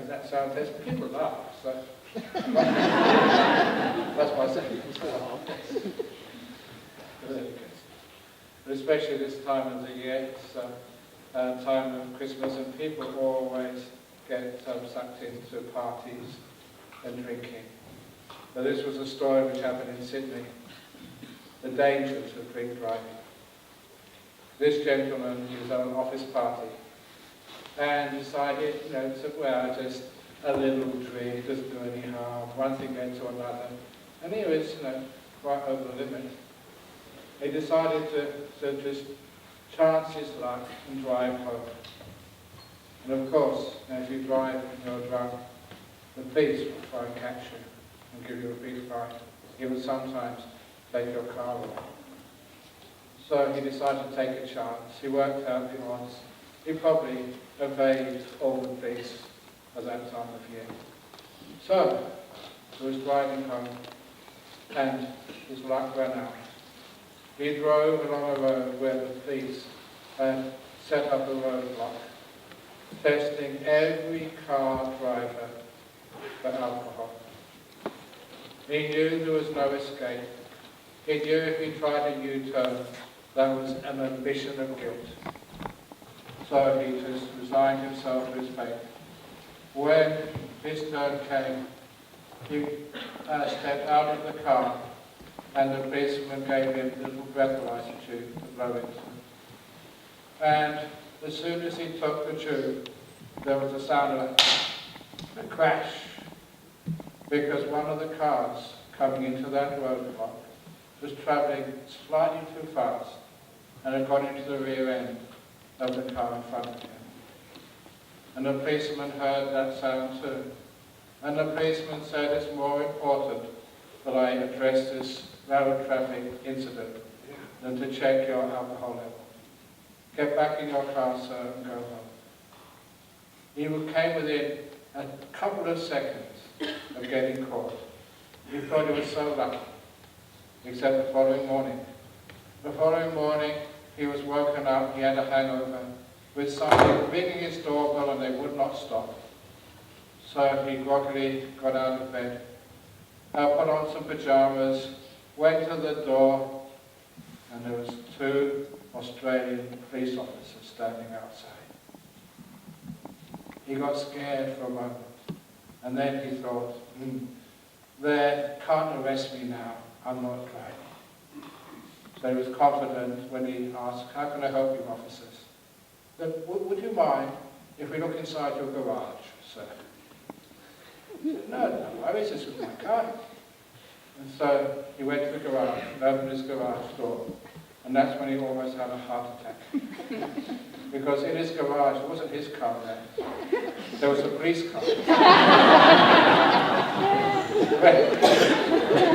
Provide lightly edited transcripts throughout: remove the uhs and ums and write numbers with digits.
That sounds, there's people laugh, so that's my second. But especially this time of the year, it's time of Christmas, and people always get sucked into parties and drinking. But this was a story which happened in Sydney, the dangers of drink driving. This gentleman, he was at an office party and decided, well, just a little drink doesn't do any harm, one thing led to another. And he was, quite over the limit. He decided to just chance his luck and drive home. And of course, if you drive and you're drunk, the police will try and catch you and give you a big fine. He would sometimes take your car away. So he decided to take a chance. He worked out the odds. He probably evaded all the police at that time of year. So he was driving home and his luck ran out. He drove along a road where the police had set up a roadblock, testing every car driver for alcohol. He knew there was no escape. He knew if he tried a U-turn, that was an admission of guilt. So he just resigned himself to his fate. When his turn came, he stepped out of the car, and the policeman gave him a little breathalyzer tube to blow into. And as soon as he took the tube, there was a sound of a crash, because one of the cars coming into that roadblock was travelling slightly too fast and had got into the rear end of the car in front of him. And the policeman heard that sound too. And the policeman said, it's more important that I address this road traffic incident than to check your alcohol level. Get back in your car, sir, and go home. He came within a couple of seconds of getting caught. He thought he was so lucky, except the following morning. The following morning, he was woken up, he had a hangover, with somebody ringing his doorbell and they would not stop. So he groggily got out of bed, put on some pajamas, went to the door, and there was 2 Australian police officers standing outside. He got scared for a moment, and then he thought, they can't arrest me now, I'm not driving. So he was confident when he asked, how can I help you, officers? But would you mind if we look inside your garage, sir? He said, no worries, this was my car. And so he went to the garage and opened his garage door. And that's when he almost had a heart attack. Because in his garage, it wasn't his car there. There was a police car.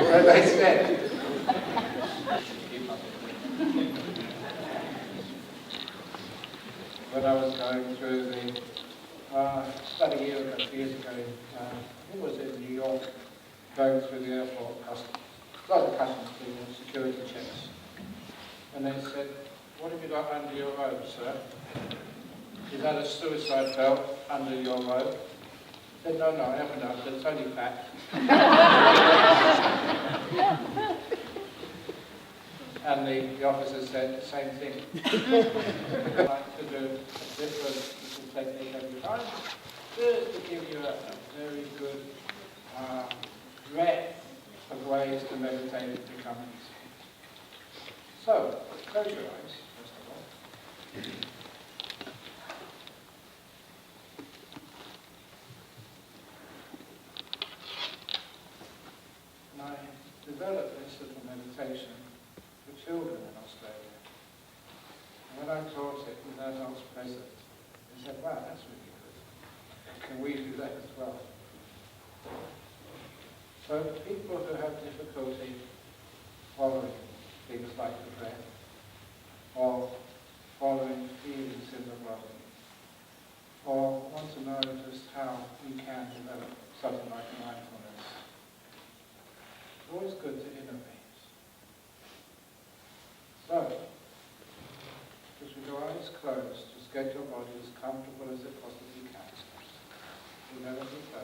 Where they said, when I was going through the, about a year ago, 2 years ago, I think it was in New York, going through the airport customs, like the customs people, security checks. And they said, what have you got under your robe, sir? Is that a suicide belt under your robe? I said, no, I haven't done it, it's only fat. And the officer said the same thing. I'd like to do a different technique every time, just to give you a very good breadth of ways to meditate and become easy. So, close your eyes, first of all. And I developed this little meditation for children in Australia. And when I taught it with adults present, they said, wow, that's really good. Can we do that as well? So people who have difficulty following things like the breath, or following feelings in the body, or want to know just how we can develop something like mindfulness, it's always good to innovate. So, just with your eyes closed, just Just get your body as comfortable as it possibly can. Remember to flow.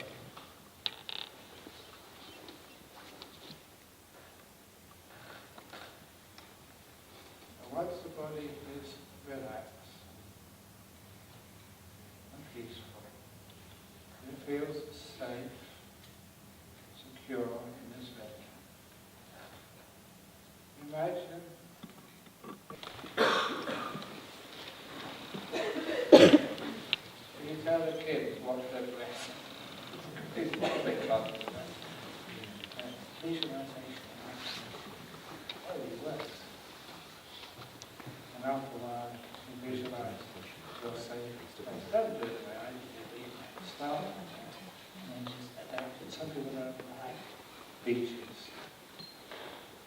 And once the body is relaxed and peaceful, it feels safe, secure in this bed. Imagine you tell the kids watch their breath. It's not a big club. Visualization. Oh, it works. And after a while, you visualize your safe space. Don't do it the way I do it. Start and then just adapt it. Some people don't like beaches.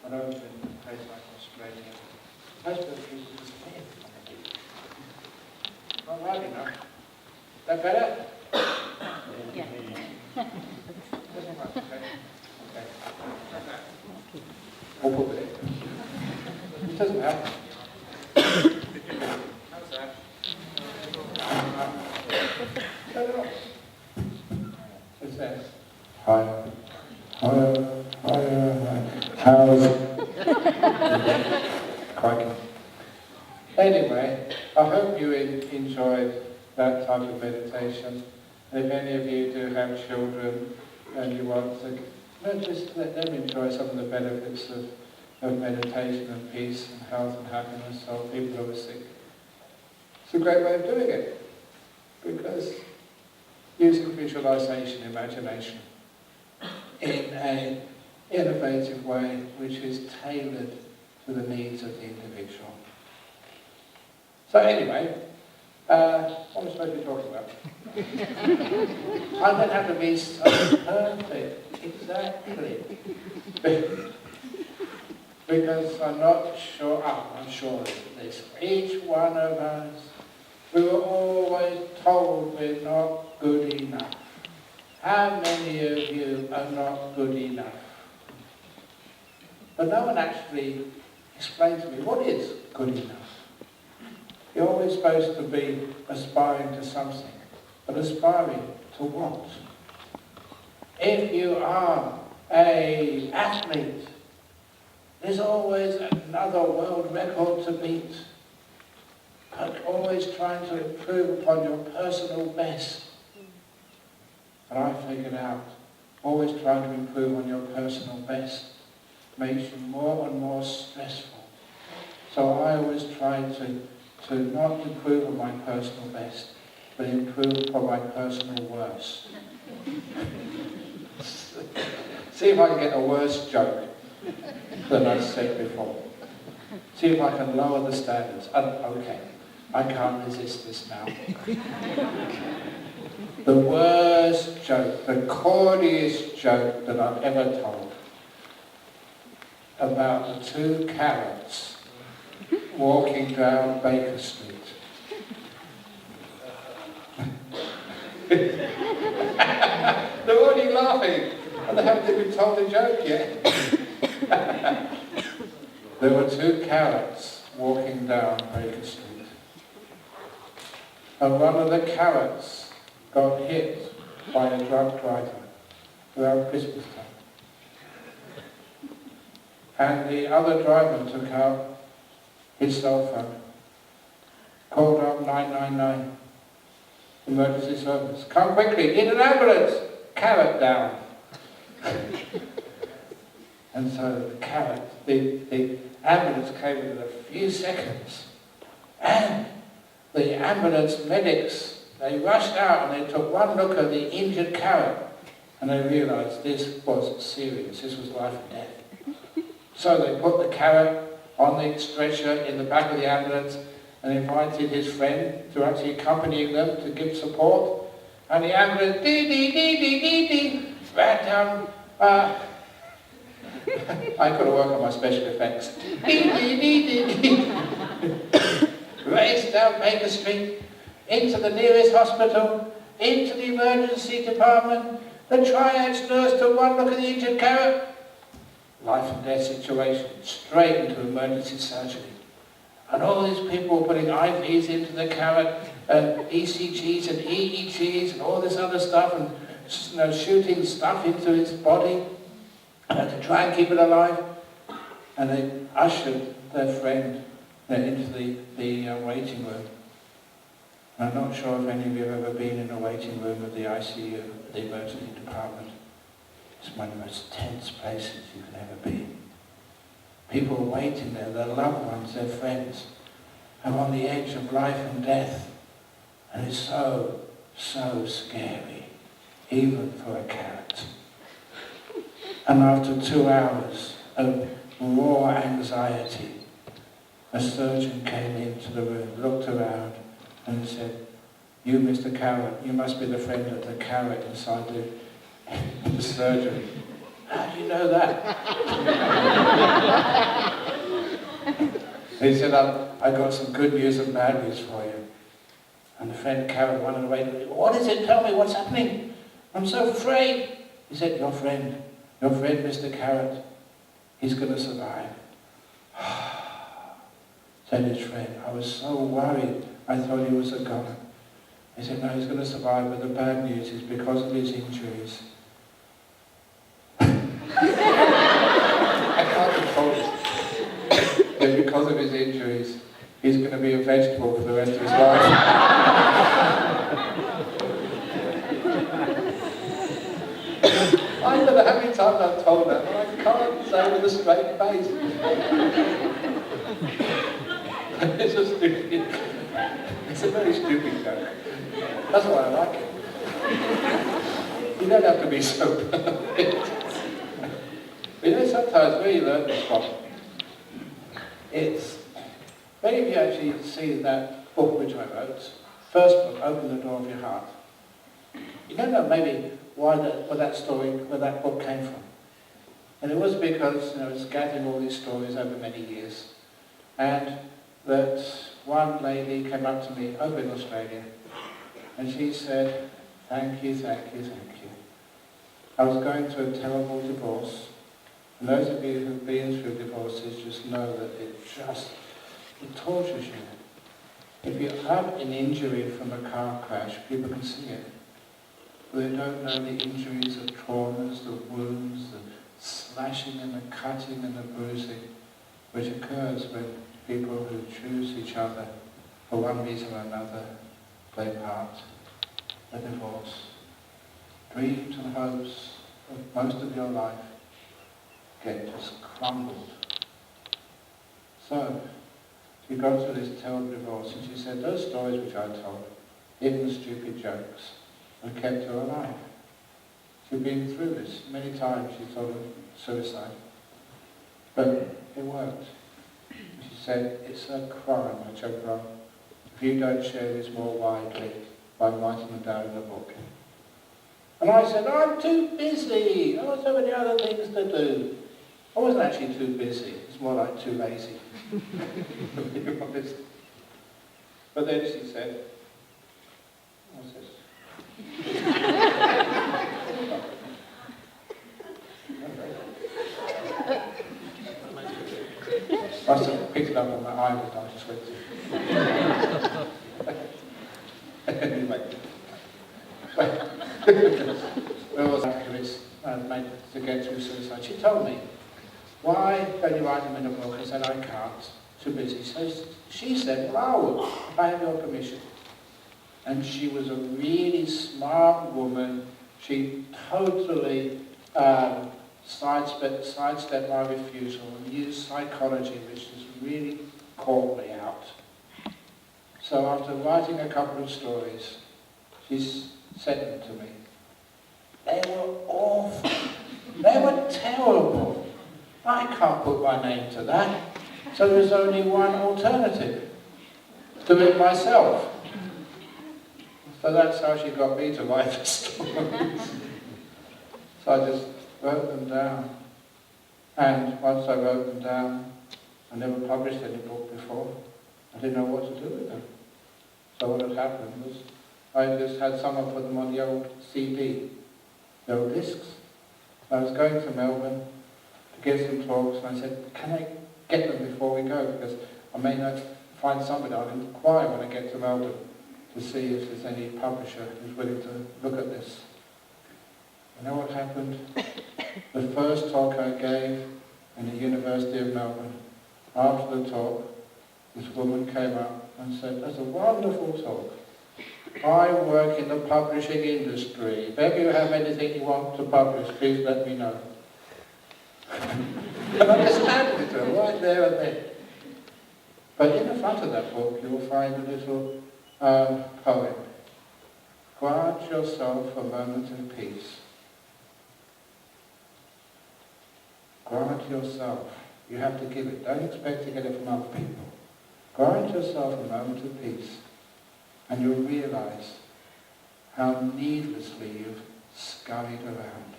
But over in a place like Australia, most of the people just live on the beach. Not loud enough. Is that better? Yeah. Doesn't work, okay? Okay. Or put it. It doesn't help. How's that? Turn it off. What's that? Higher, higher, higher, higher. How's crikey. Anyway, I hope you enjoyed that type of meditation. And if any of you do have children and you want to, just let them enjoy some of the benefits of meditation and peace and health and happiness, or people who are sick. It's a great way of doing it, because using visualization, imagination, in an innovative way which is tailored to the needs of the individual. So anyway, what am I supposed to be talking about? I don't have to be so perfect, exactly. Because I'm not sure, I'm sure of this. Each one of us, we were always told we're not good enough. How many of you are not good enough? But no one actually explained to me, what is good enough? You're always supposed to be aspiring to something, but aspiring to what? If you are an athlete, there's always another world record to beat, but always trying to improve upon your personal best. And I figured out, always trying to improve on your personal best makes you more and more stressful. So I always try to not improve on my personal best, but improve upon my personal worst. See if I can get a worse joke than I said before. See if I can lower the standards. Okay, I can't resist this now. The worst joke, the corniest joke that I've ever told, about the two carrots walking down Baker Street. They're already laughing, and they haven't even told the joke yet. There were two carrots walking down Baker Street. And one of the carrots got hit by a drunk driver around Christmas time. And the other driver took out his cell phone, called up 999, emergency service. Come quickly, in an ambulance, carrot down. And so the carrot, the ambulance came within a few seconds. And the ambulance medics, they rushed out and they took one look at the injured carrot and they realised this was serious, this was life and death. So they put the carrot on the stretcher in the back of the ambulance and invited his friend to actually accompany them to give support. And the ambulance, dee-dee-dee-dee-dee-dee, ran down, I could have worked on my special effects. Dee-dee-dee-dee-dee. Raced down Baker Street, into the nearest hospital, into the emergency department. The triage nurse took one look at the injured carrot. Life and death situation, straight into emergency surgery. And all these people were putting IVs into the carrot, and ECGs and EEGs and all this other stuff, and shooting stuff into its body to try and keep it alive. And they ushered their friend into the waiting room. And I'm not sure if any of you have ever been in a waiting room of the ICU, the emergency department. It's one of the most tense places you can ever be. People are waiting there, their loved ones, their friends, are on the edge of life and death. And it's so, so scary, even for a carrot. And after 2 hours of raw anxiety, a surgeon came into the room, looked around, and said, "You, Mr. Carrot, you must be the friend of the carrot inside the surgery." "How do you know that?" He said, "I got some good news and bad news for you." And the friend Carrot wanted away. "What is it? Tell me, what's happening? I'm so afraid." He said, your friend, Mr. Carrot, he's going to survive." Said his friend, "I was so worried, I thought he was a goner." He said, "No, he's going to survive, but the bad news is because of his injuries." I can't control it. But because of his injuries, he's going to be a vegetable for the rest of his life. I don't know how many times I've told that, but I can't say with a straight face. It's a stupid, it's a very stupid joke. That's why I like it. You don't have to be so perfect. But sometimes where you learn this from, it's, many of you actually see that book which I wrote, first book, Open the Door of Your Heart. You don't know maybe where that book came from. And it was because, it's gathering all these stories over many years. And that one lady came up to me over in Australia, and she said, thank you. I was going through a terrible divorce. And those of you who've been through divorces just know that it tortures you. If you have an injury from a car crash, people can see it. But they don't know the injuries, the traumas, the wounds, the slashing and the cutting and the bruising, which occurs when people who choose each other for one reason or another, they part, they divorce. Dreams and hopes of most of your life get just crumbled. So, she got through this terrible divorce, and she said those stories which I told, even the stupid jokes, have kept her alive. She'd been through this many times. She thought of suicide, but it worked. She said, it's a crime, Ajahn, if you don't share this more widely by writing them down in a book. And I said, I'm too busy. I've got so many other things to do. I wasn't actually too busy. It's more like too lazy, to be honest. But then she said, what's this? I must have picked it up on my eye when I was sweating. Anyway. When I was activist made to get through suicide, she told me, why don't you write them in a book? I said, I can't, too busy. So she said, well, I will, if I have your permission. And she was a really smart woman. She totally sidestepped my refusal and used psychology, which has really called me out. So after writing a couple of stories, she sent them to me. They were awful. They were terrible. I can't put my name to that. So there's only one alternative. Do it myself. So that's how she got me to write the stories. So I just wrote them down. And once I wrote them down, I never published any book before. I didn't know what to do with them. So what had happened was I just had someone put them on the old CD, the old discs. I was going to Melbourne to give some talks, and I said, can I get them before we go? Because I may not find somebody. I'll inquire when I get to Melbourne to see if there's any publisher who's willing to look at this. You know what happened? The first talk I gave in the University of Melbourne, after the talk, this woman came up and said, "That's a wonderful talk. I work in the publishing industry. If ever you have anything you want to publish, please let me know." And I just handed it to her right there and then. But in the front of that book, you will find a little poem. Grant yourself a moment of peace. Grant yourself. You have to give it. Don't expect to get it from other people. Grant yourself a moment of peace, and you'll realize how needlessly you've scurried around.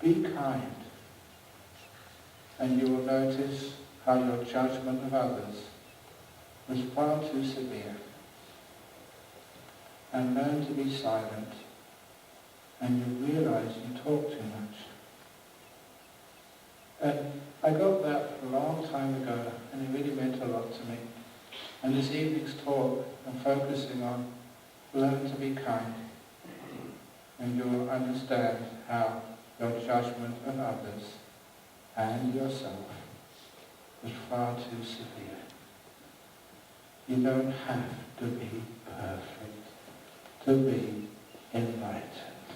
Be kind, and you will notice how your judgment of others was far too severe. And learn to be silent, and you realize you talk too much. And I got that a long time ago, and it really meant a lot to me. And this evening's talk, I'm focusing on learn to be kind, and you'll understand how your judgment of others and yourself was far too severe. You don't have to be perfect, to be enlightened,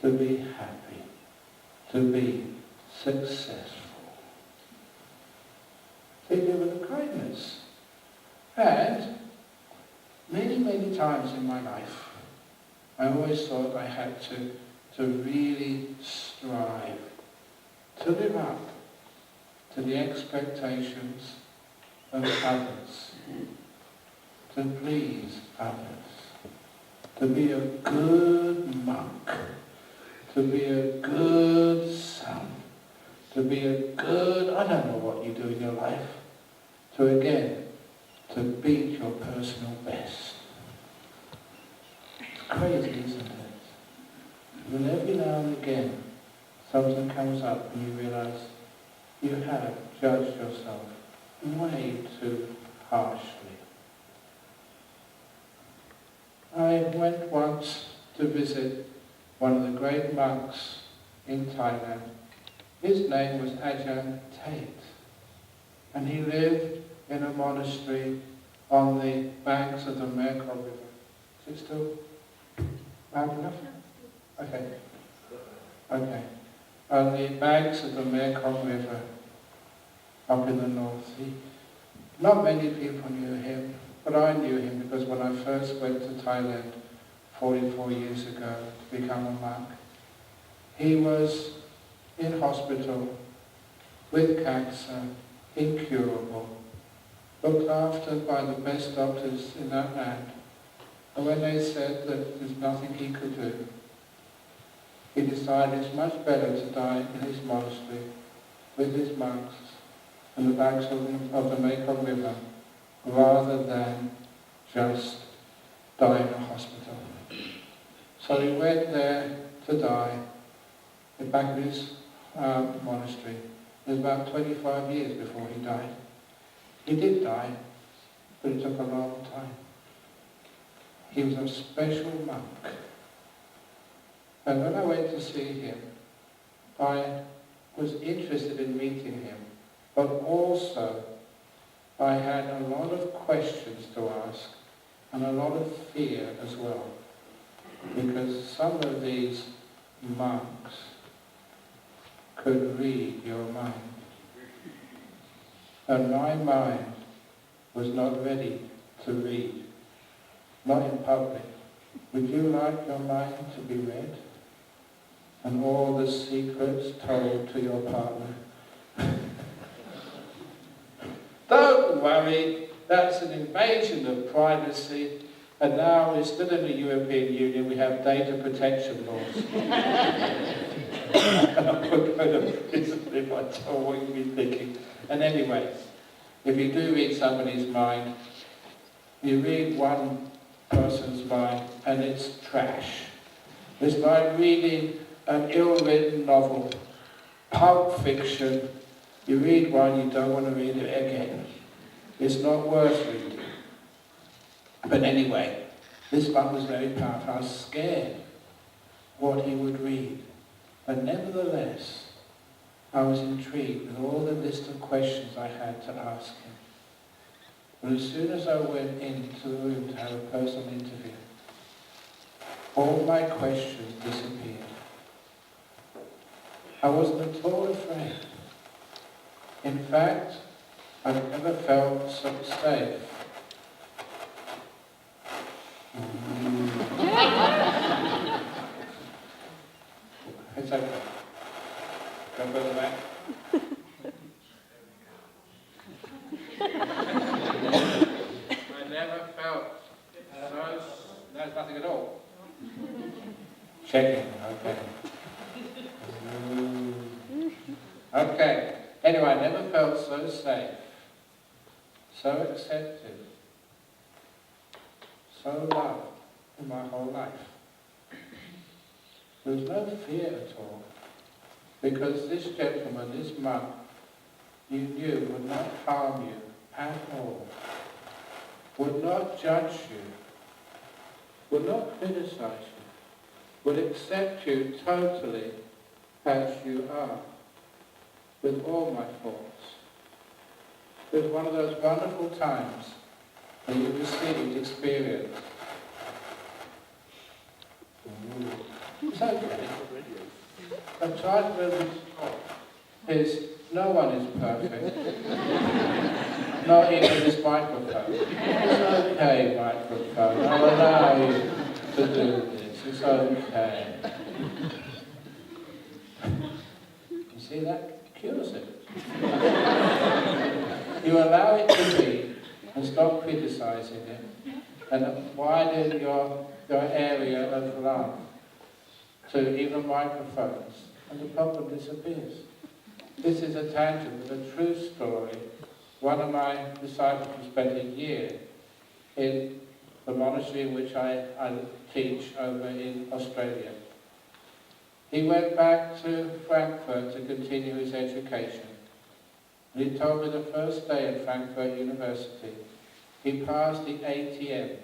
to be happy, to be successful. They do with kindness. And many, many times in my life, I always thought I had to really strive to live up to the expectations of others, to please others, to be a good monk, to be a good son, to be a good, I don't know what you do in your life, to again, to beat your personal best. It's crazy, isn't it? And every now and again, something comes up and you realize you have judged yourself way too harshly. I went once to visit one of the great monks in Thailand. His name was Ajahn, and he lived in a monastery on the banks of the Mekong River. Is it still loud enough? Okay. Okay. On the banks of the Mekong River, up in the north. Not many people knew him, but I knew him because when I first went to Thailand 44 years ago to become a monk, he was in hospital with cancer, incurable, looked after by the best doctors in that land. And when they said that there's nothing he could do, he decided it's much better to die in his monastery with his monks on the banks of the Mekong River rather than just die in a hospital. So he went there to die back in his monastery. It was about 25 years before he died. He did die, but it took a long time. He was a special monk. And when I went to see him, I was interested in meeting him, but also I had a lot of questions to ask and a lot of fear as well, because some of these monks could read your mind. And my mind was not ready to read, not in public. Would you like your mind to be read? And all the secrets told to your partner? Don't worry, that's an invasion of privacy, and now we're still in the European Union, we have data protection laws. I'm going to prison if I tell what you've been thinking. And anyway, if you do read somebody's mind, you read one person's mind and it's trash. It's like reading an ill-written novel, pulp fiction, You read one, you don't want to read it again. It's not worth reading. But anyway, this one was very powerful. I was scared what he would read. But nevertheless, I was intrigued with all the list of questions I had to ask him. But as soon as I went into the room to have a personal interview, all my questions disappeared. I wasn't at all afraid. In fact, I've never felt so safe. It's okay. Go further back. I never felt so... There's nothing at all. Checking, okay. Okay. Anyway, I never felt so safe, so accepted, so loved in my whole life. There was no fear at all, because this gentleman, this monk, you knew would not harm you at all, would not judge you, would not criticize you, would accept you totally as you are, with all my faults. It was one of those wonderful times when you received experience. It's okay. I'm trying to remember is no one is perfect. Not even this microphone. It's okay, microphone. I'll allow you to do this. It's okay. You see that? Cures it. You allow it to be and stop criticizing it and widen your area of love to even microphones and the problem disappears. This is a tangent of a true story. One of my disciples spent a year in the monastery in which I teach over in Australia. He went back to Frankfurt to continue his education. And he told me the first day at Frankfurt University, he passed the ATM.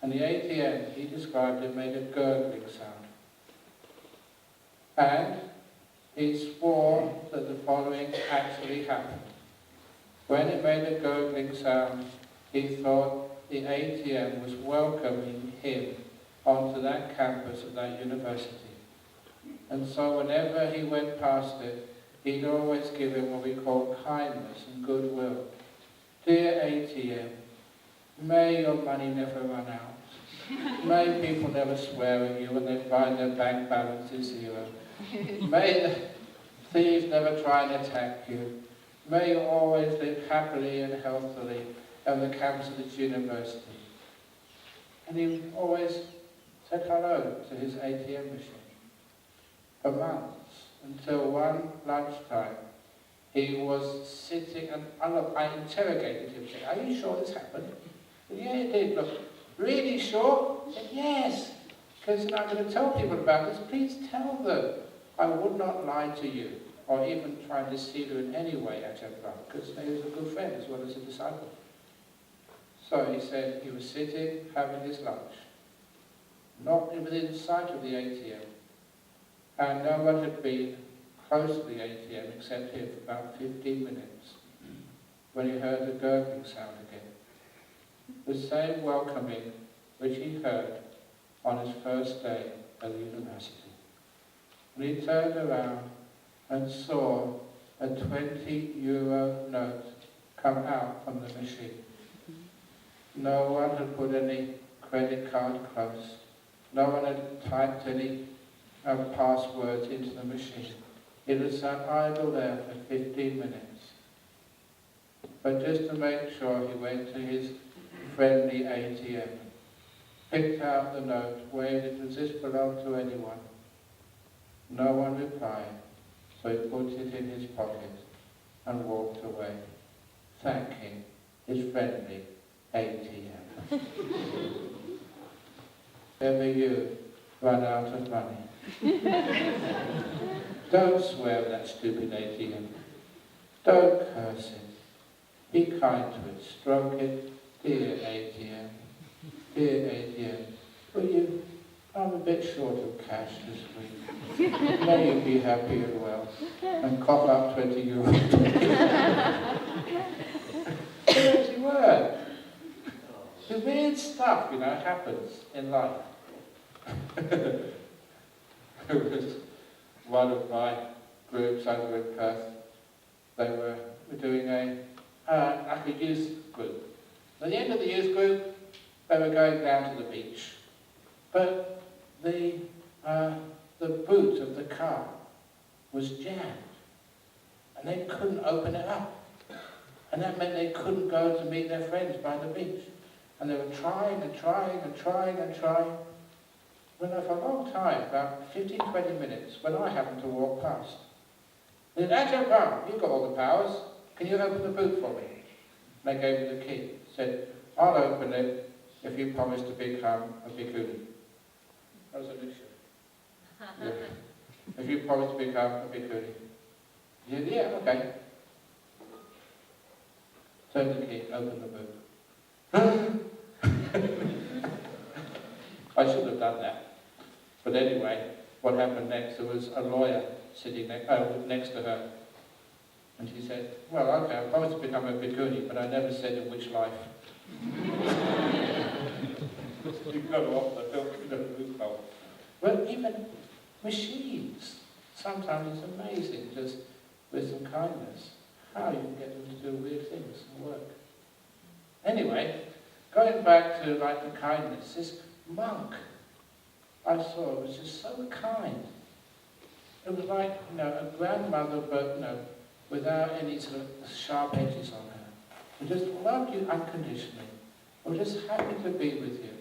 And the ATM, he described it, made a gurgling sound. And he swore that the following actually happened. When it made a gurgling sound, he thought the ATM was welcoming him onto that campus of that university. And so whenever he went past it, he'd always give him what we call kindness and goodwill. Dear ATM, may your money never run out. May people never swear at you when they find their bank balance is zero. May the thieves never try and attack you. May you always live happily and healthily on the campus of this university. And he always said hello to his ATM machine. For months, until one lunchtime, he was sitting, and I interrogated him, saying, "Are you sure this happened?" He said, "Yeah, it did." Look, "Really sure?" He said, "Yes, because I'm going to tell people about this. Please tell them. I would not lie to you, or even try and deceive you in any way, Ajahn Brahm, because he was a good friend as well as a disciple." So he said he was sitting, having his lunch, not within sight of the ATM, and no one had been close to the ATM except him for about 15 minutes, when he heard the gurgling sound again. The same welcoming which he heard on his first day at the university. And he turned around and saw a 20-euro note come out from the machine. No one had put any credit card close. No one had typed any passwords into the machine. It had sat idle there for 15 minutes. But just to make sure, he went to his friendly ATM, picked out the note, waved it, "Does this belong to anyone?" No one replied, so he put it in his pocket and walked away, thanking his friendly ATM. Ever you run out of money, don't swear at that stupid ATM. Don't curse it. Be kind to it. Stroke it. Dear ATM. Dear ATM. Will you? I'm a bit short of cash this week. May you be happy and well. And cough up 20 euros. It actually worked. The weird stuff, happens in life. It was one of my groups over in Perth. They were doing like a youth group. At the end of the youth group, they were going down to the beach. But the boot of the car was jammed. And they couldn't open it up. And that meant they couldn't go to meet their friends by the beach. And they were trying and trying and trying and trying. When for a long time, about 15, 20 minutes, when I happened to walk past, they said, Ajahn Brahm, you've got all the powers. Can you open the boot for me? They gave me the key. Said, I'll open it if you promise to become a Bhikkhuni. That was a mission. Yeah. If you promise to become a Bhikkhuni. He said, yeah, okay. Turn the key, open the boot. I shouldn't have done that. But anyway, what happened next, there was a lawyer sitting next to her. And she said, well, okay, I promised to become a Bhikkhuni, but I never said in which life. You've got to open the loophole. Well, even machines, sometimes it's amazing, just with some kindness, how you can get them to do weird things and work. Anyway, going back to the kindness, this monk I saw was just so kind. It was like, a grandmother, but, without any sort of sharp edges on her. Who just loved you unconditionally. Who was just happy to be with you.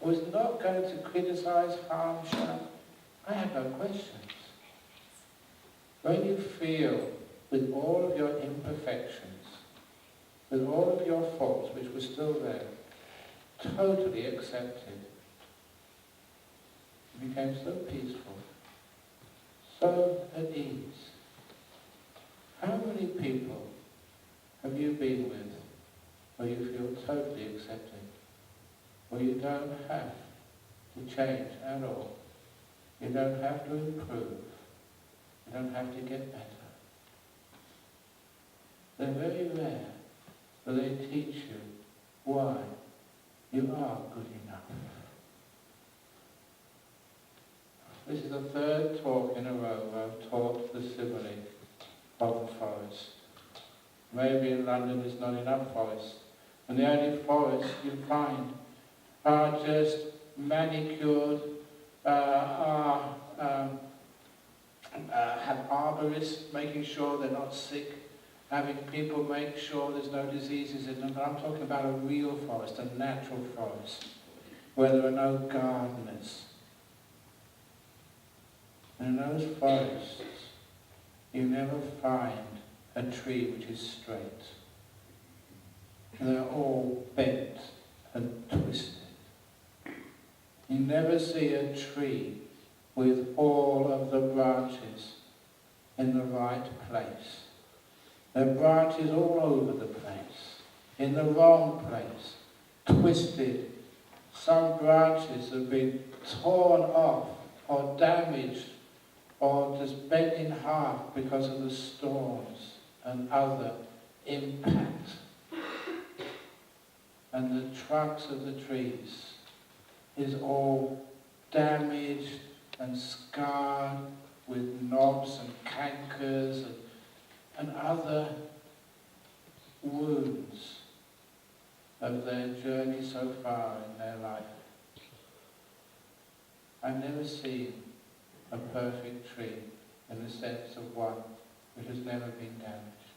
Who was not going to criticize, harm, shun. I have no questions. When you feel with all of your imperfections, with all of your faults, which were still there, totally accepted, you became so peaceful, so at ease. How many people have you been with where you feel totally accepted, where you don't have to change at all, you don't have to improve, you don't have to get better? They're very rare, but they teach you why you are good enough. This is the third talk in a row where I've taught the simile of the forest. Maybe in London there's not enough forest, and the only forests you find are just manicured, have arborists making sure they're not sick, having people make sure there's no diseases in them. But I'm talking about a real forest, a natural forest, where there are no gardeners. And in those forests, you never find a tree which is straight. They're all bent and twisted. You never see a tree with all of the branches in the right place. There are branches all over the place, in the wrong place, twisted. Some branches have been torn off or damaged or just bent in half because of the storms and other impacts. And the trunks of the trees is all damaged and scarred with knobs and cankers and other wounds of their journey so far in their life. I've never seen a perfect tree in the sense of one which has never been damaged.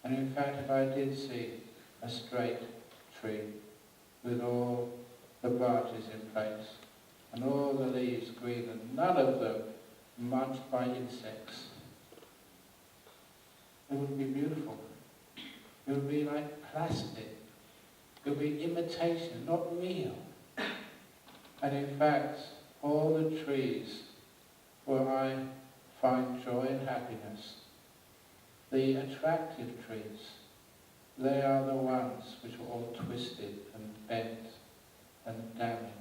And in fact, if I did see a straight tree with all the branches in place and all the leaves green and none of them munched by insects, it would be beautiful. It would be like plastic. It would be imitation, not real. And in fact, all the trees where I find joy and happiness the attractive trees, they are the ones which are all twisted and bent and damaged.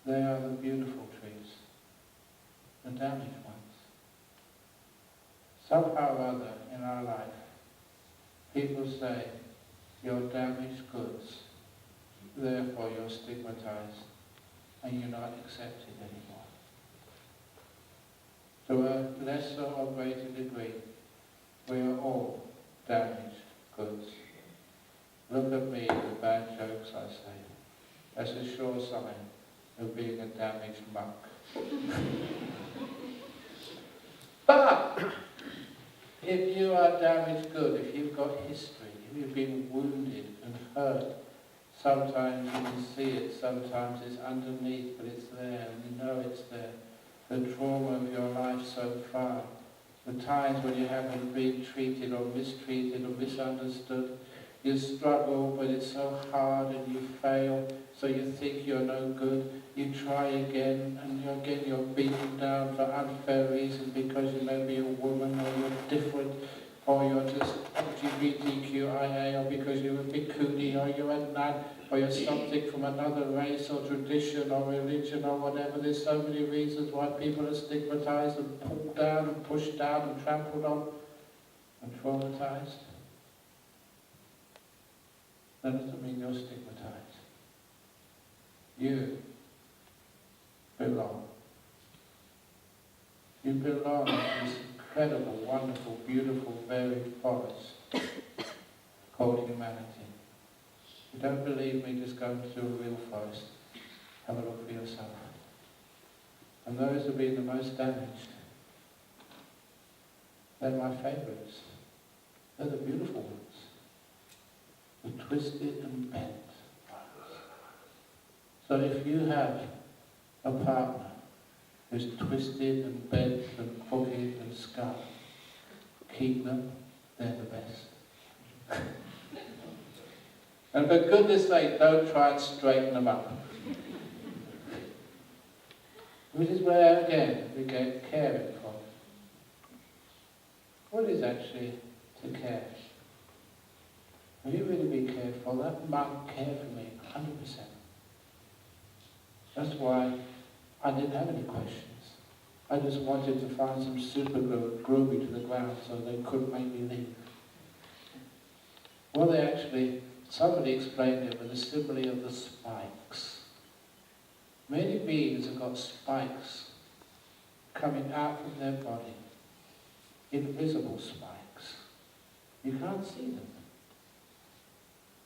They are the beautiful trees, the damaged ones. Somehow or other in our life, people say, you're damaged goods, therefore you're stigmatized and you're not accepted anymore. To a lesser or greater degree, we are all damaged goods. Look at me, the bad jokes I say. That's a sure sign of being a damaged monk. But if you are damaged good, if you've got history, if you've been wounded and hurt, sometimes you can see it, sometimes it's underneath, but it's there, and you know it's there. The trauma of your life so far, the times when you haven't been treated or mistreated or misunderstood, you struggle, but it's so hard and you fail, so you think you're no good. You try again, and again you're beaten down for unfair reasons because you may be a woman, or you're different, or you're just LGBTQIA, or because you're a Bhikkhuni, or you're a nun, or you're something from another race or tradition or religion or whatever. There's so many reasons why people are stigmatized and pulled down and pushed down and trampled on and traumatized. That doesn't mean you're stigmatized. You belong. You belong in this incredible, wonderful, beautiful, varied forest called humanity. If you don't believe me, just go into a real forest. Have a look for yourself. And those who have been the most damaged, they're my favourites. They're the beautiful ones. The twisted and bent ones. So if you have a partner who's twisted and bent and crooked and scarred, keep them, they're the best. And for goodness sake, don't try and straighten them up. Which is where, again, we get caring from. What is actually to care? Will you really be cared for? That monk cared for me 100%. That's why I didn't have any questions. I just wanted to find some super glue and glue me to the ground so they couldn't make me leave. Well, they actually, somebody explained it with a simile of the spikes. Many beings have got spikes coming out from their body, invisible spikes. You can't see them.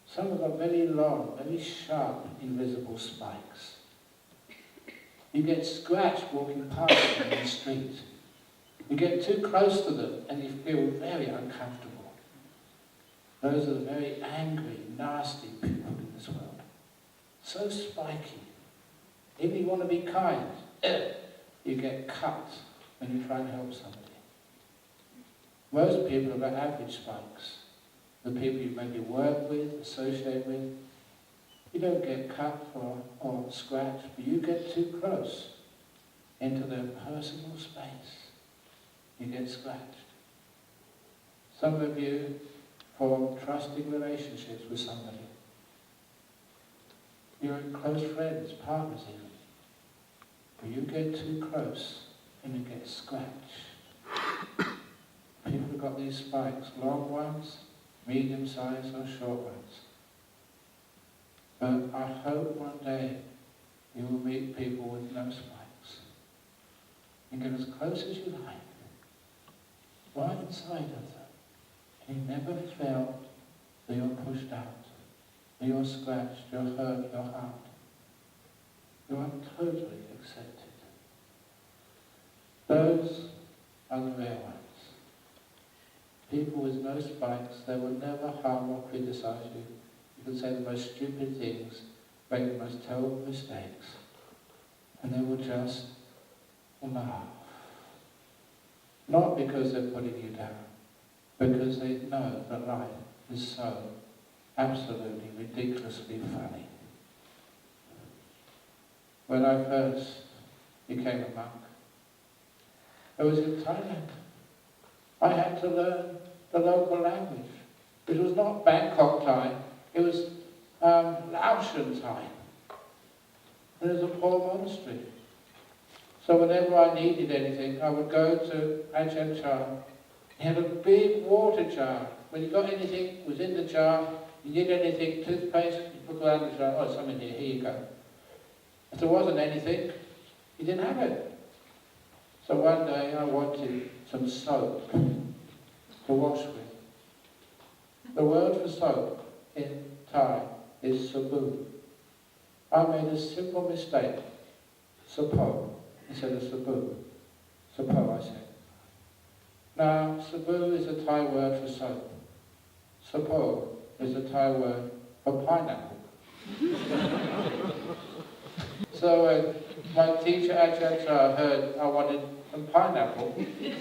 Some have got very long, very sharp, invisible spikes. You get scratched walking past them in the street. You get too close to them and you feel very uncomfortable. Those are the very angry, nasty people in this world. So spiky. If you want to be kind, you get cut when you try and help somebody. Most people have got average spikes. The people you maybe work with, associate with, you don't get cut or scratched, but you get too close into their personal space. You get scratched. Some of you form trusting relationships with somebody. You're close friends, partners even. But you get too close and you get scratched. People have got these spikes, long ones, medium-sized or short ones. But I hope one day you will meet people with no spikes. You get as close as you like, right inside of them. And you never felt that you're pushed out, that you're scratched, you're hurt, you're harmed. You are totally accepted. Those are the rare ones. People with no spikes, they will never harm or criticize you. You can say the most stupid things, make the most terrible mistakes, and they will just laugh. Not because they're putting you down, because they know that life is so absolutely ridiculously funny. When I first became a monk, I was in Thailand. I had to learn the local language, which was not Bangkok Thai, it was Laotian Thai. And it was a poor monastery. So whenever I needed anything, I would go to Ajahn. He had a big water jar. When you got anything, it was in the jar. You need anything, toothpaste, you put it down the jar. Oh, some in here, here you go. If there wasn't anything, he didn't have it. So one day I wanted some soap to wash with. The word for soap in Thai is sabu. I made a simple mistake. Sapo instead of sabu. Sapo, I said. Now, sabu is a Thai word for soap. Sapo is a Thai word for pineapple. So when my teacher Ajahn heard I wanted some pineapple, he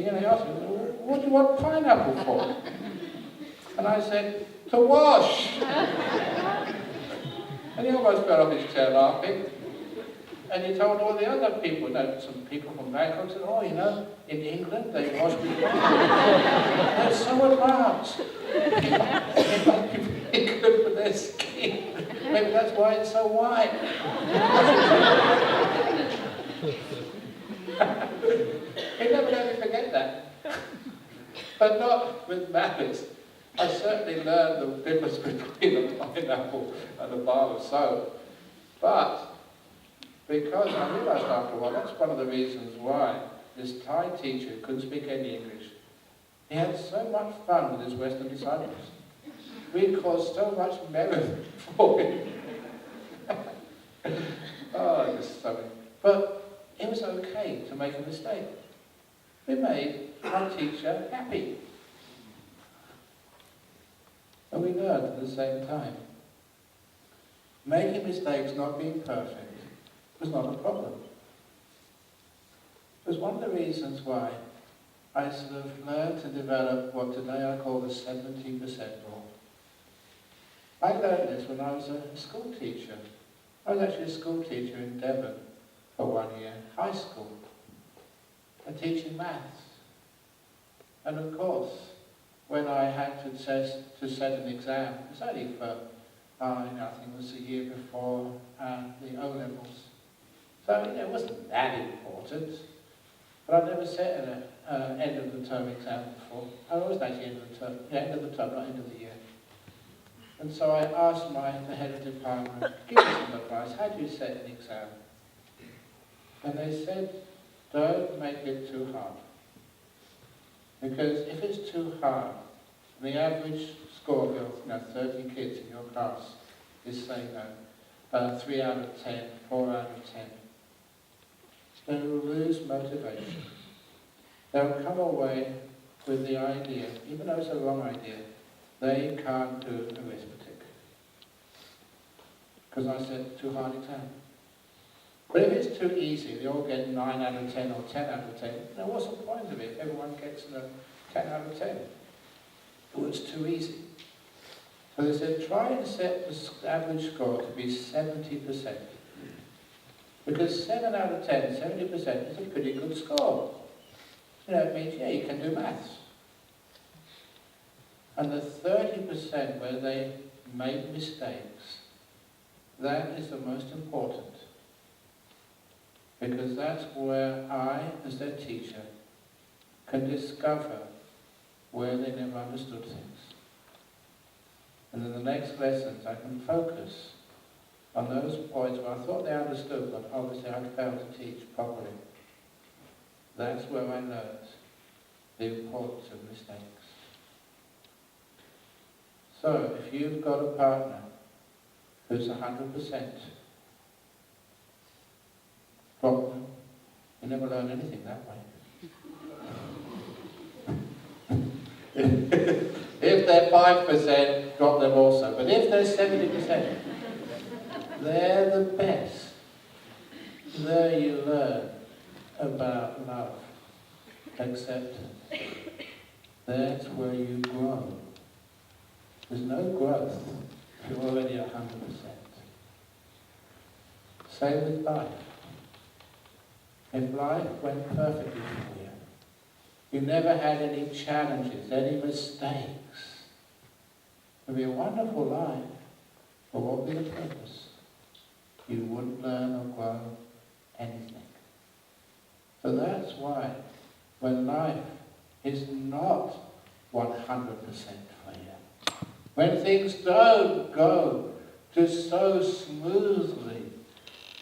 asked me, what do you want pineapple for? And I said, to wash. And he almost fell off his chair laughing. And he told all the other people, some people from Bangkok said, oh, in England they wash with pineapple. They're so advanced. It might be very good for their skin. Maybe that's why it's so white. He never let me forget that. But not with malice. I certainly learned the difference between a pineapple and a bar of soap. But because I realised after a while, that's one of the reasons why this Thai teacher couldn't speak any English. He had so much fun with his Western disciples. We caused so much merriment for him. Oh, this is something. But it was okay to make a mistake. We made our teacher happy. And we learned at the same time. Making mistakes, not being perfect, was not a problem. It was one of the reasons why I sort of learned to develop what today I call the 70% rule. I learned this when I was a school teacher. I was actually a school teacher in Devon for 1 year, high school, and teaching maths. And of course, when I had to set an exam, it was only for, I think it was the year before the O-levels. So it wasn't that important, but I'd never set an end of the term exam before. I was actually end of the term, not end of the year. And so I asked the head of department, give me some advice, how do you set an exam? And they said, don't make it too hard. Because if it's too hard, the average score of your 30 kids in your class is saying 3 out of 10, 4 out of 10. They will lose motivation. They'll come away with the idea, even though it's a wrong idea, they can't do arithmetic. Because I said, too hard exam. But if it's too easy, they all get 9 out of 10 or 10 out of 10, then what's the point of it? Everyone gets 10 out of 10. Well, it's too easy. So they said, try and set the average score to be 70%. Because 7 out of 10, 70% is a pretty good score. It means, you can do maths. And the 30% where they make mistakes, that is the most important. Because that's where I, as their teacher, can discover where they never understood things. And in the next lessons I can focus on those points where I thought they understood, but obviously I failed to teach properly. That's where I learned the importance of mistakes. So, if you've got a partner who's 100%, problem, you never learn anything that way. If they're 5%, drop them also. But if they're 70%, they're the best. There you learn about love, acceptance. That's where you grow. There's no growth if you're already 100%. Same with life. If life went perfectly for you, you never had any challenges, any mistakes, it would be a wonderful life, but what would be the purpose? You wouldn't learn or grow anything. So that's why when life is not 100% for you, when things don't go just so smoothly,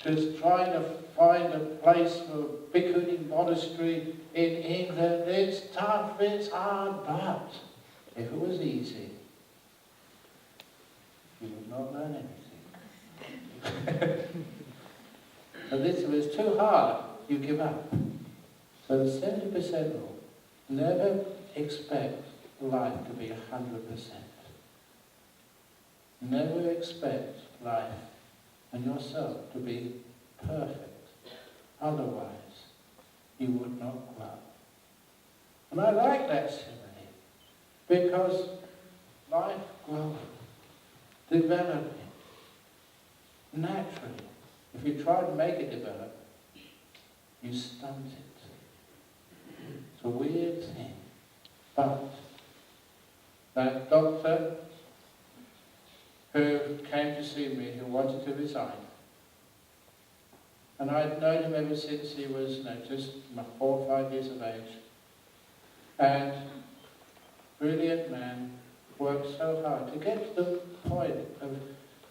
just trying to find a place for Bhikkhuni monastery in England, it's tough, it's hard, but if it was easy, you would not learn anything. And this, if it's too hard, you give up. So the 70% rule, never expect life to be 100%. Never expect life and yourself to be perfect. Otherwise, you would not grow. And I like that simile, because life grows, developing, naturally. If you try to make it develop, you stunt it. It's a weird thing. But that doctor who came to see me, who wanted to resign, and I'd known him ever since he was just 4 or 5 years of age, and brilliant man, worked so hard to get to the point of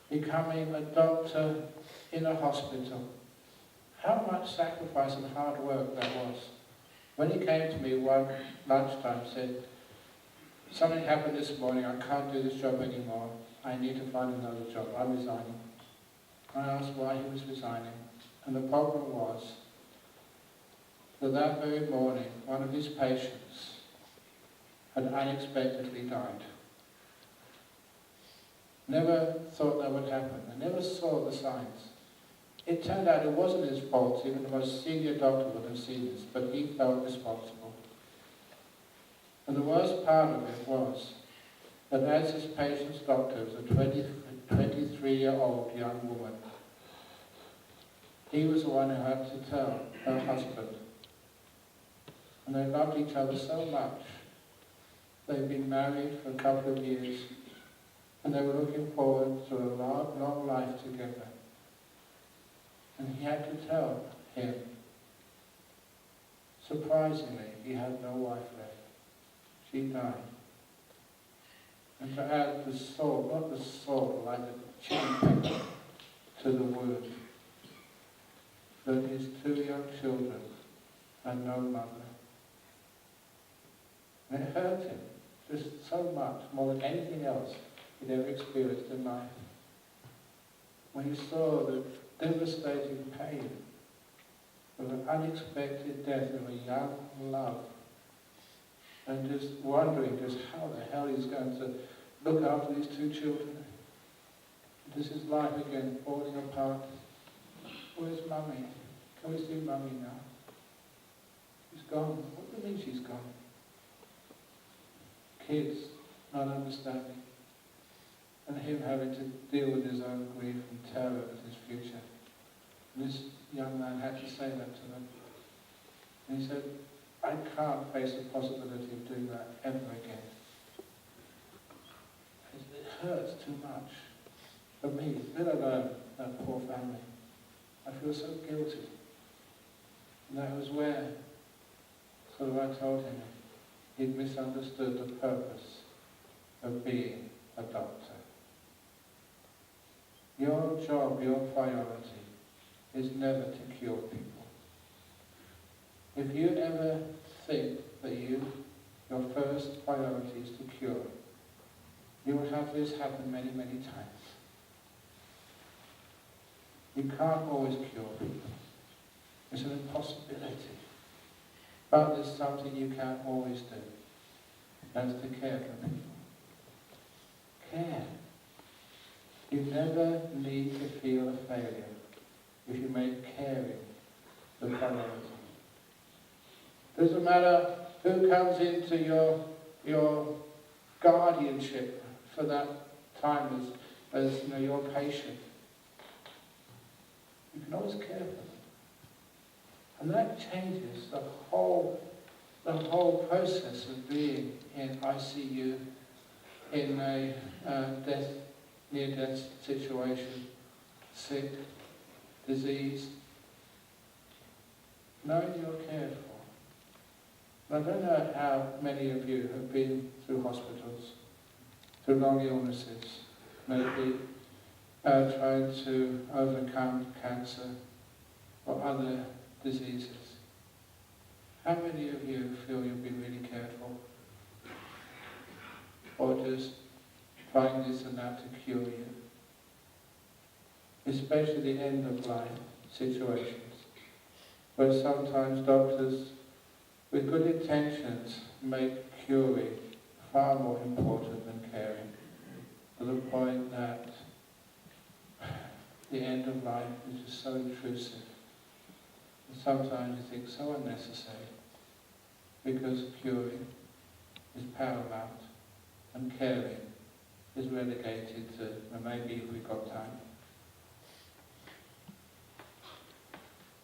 becoming a doctor in a hospital. How much sacrifice and hard work that was. When he came to me one lunchtime, said, something happened this morning, I can't do this job anymore, I need to find another job, I'm resigning. I asked why he was resigning, and the problem was that very morning, one of his patients had unexpectedly died. Never thought that would happen, I never saw the signs. It turned out it wasn't his fault, even the most senior doctor would have seen this, but he felt responsible. And the worst part of it was that as his patient's doctor was a 23-year-old young woman, he was the one who had to tell her husband. And they loved each other so much. They'd been married for a couple of years, and they were looking forward to a long, long life together. And he had to tell him, surprisingly, he had no wife left. She died. And to add the salt, not the salt, like the chili pepper, to the wound, that his 2 young children had no mother. And it hurt him just so much, more than anything else he'd ever experienced in life. When he saw the devastating pain of an unexpected death of a young love, and just wondering just how the hell he's going to look after these 2 children. This is life again, falling apart. Where's Mummy? Can we see Mummy now? She's gone. What do you mean she's gone? Kids not understanding. And him having to deal with his own grief and terror of his future. And this young man had to say that to them. And he said, I can't face the possibility of doing that ever again. It hurts too much for me, let alone that poor family. I feel so guilty. And that was where I told him he'd misunderstood the purpose of being a doctor. Your job, your priority, is never to cure people. If you ever think that your first priority is to cure, you will have this happen many, many times. You can't always cure people. It's an impossibility. But there's something you can always do. That's to care for people. Care. You never need to feel a failure if you make caring the priority. Doesn't matter who comes into your guardianship for that time as your patient. You can always care for them. And that changes the whole the whole process of being in ICU, in a near-death situation, sick, diseased, knowing you're cared for. And I don't know how many of you have been through hospitals, through long illnesses, maybe trying to overcome cancer or other diseases. How many of you feel you've been really cared for? Or just trying this and that to cure you? Especially the end-of-life situations, where sometimes doctors, with good intentions, make curing far more important than caring, to the point that the end of life is just so intrusive. And sometimes you think so unnecessary, because curing is paramount and caring is relegated to, well, maybe if we've got time.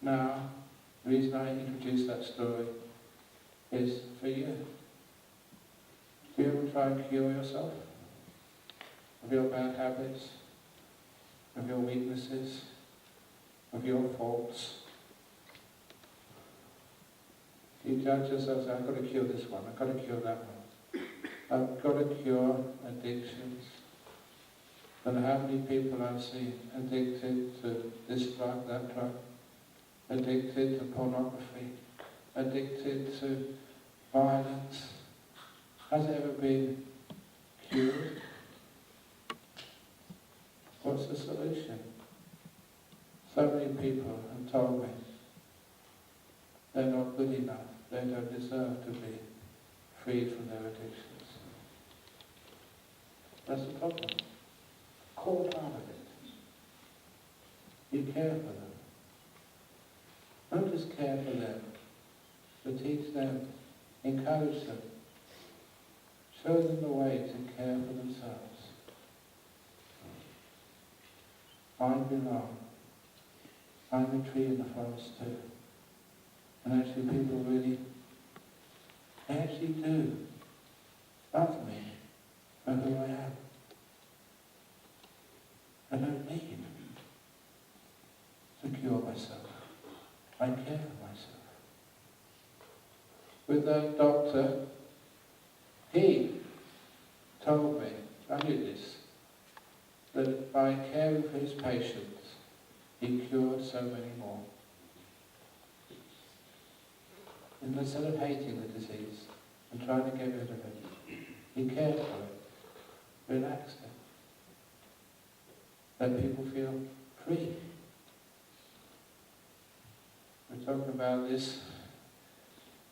Now, the reason I introduced that story is for you. Do you ever try and cure yourself? Of your bad habits? Of your weaknesses? Of your faults? You judge yourself, I've got to cure this one, I've got to cure that one. I've got to cure addictions. And how many people I've seen addicted to this drug, that drug, addicted to pornography, addicted to violence. Has it ever been cured? What's the solution? So many people have told me they're not good enough, they don't deserve to be free from their addictions. That's the problem. Core part of it. You care for them. Don't just care for them, but teach them, encourage them, show them the way to care for themselves. I belong. I'm a tree in the forest too. And actually people really, they actually do love me for who I am. I don't need to cure myself. I care for myself. With that doctor, he told me, I knew this, that by caring for his patients, he cured so many more. And instead of hating the disease and trying to get rid of it, he cared for it, relaxed it, let people feel free. We're talking about this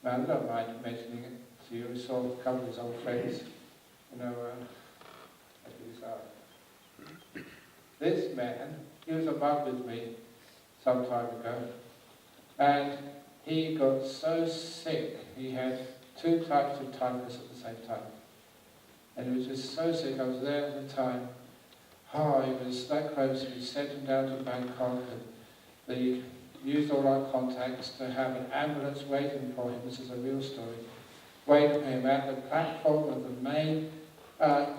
man, I don't mind mentioning it to you. We saw a couple of his old friends, this man, he was a monk with me some time ago, and he got so sick, he had 2 types of typhus at the same time. And he was just so sick, I was there at the time. He was that close, we sent him down to Bangkok, and they used all our contacts to have an ambulance waiting for him, this is a real story, waiting for him at the platform of the main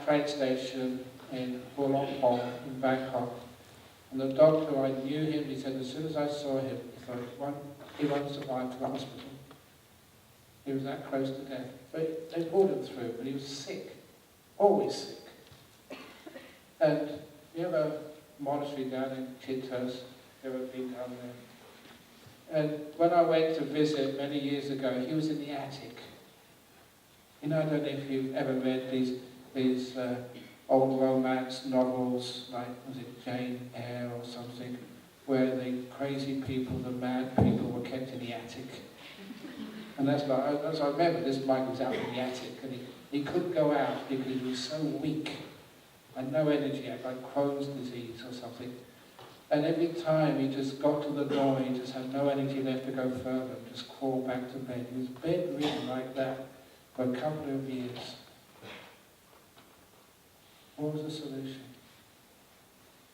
train station in Bulawayo in Bangkok. And the doctor, I knew him, he said as soon as I saw him, he won't survive to the hospital. He was that close to death. So they pulled him through, but he was sick, always sick. And you have a monastery down in Chithurst, you ever been down there? And when I went to visit many years ago, he was in the attic. I don't know if you've ever read these old romance novels, like, was it Jane Eyre or something, where the crazy people, the mad people were kept in the attic. And that's like, as I remember, this Mike was out in the attic, and he couldn't go out because he was so weak, and no energy, he had like Crohn's disease or something. And every time he just got to the door, he just had no energy left to go further, just crawl back to bed. He was bedridden like that for a couple of years. What was the solution?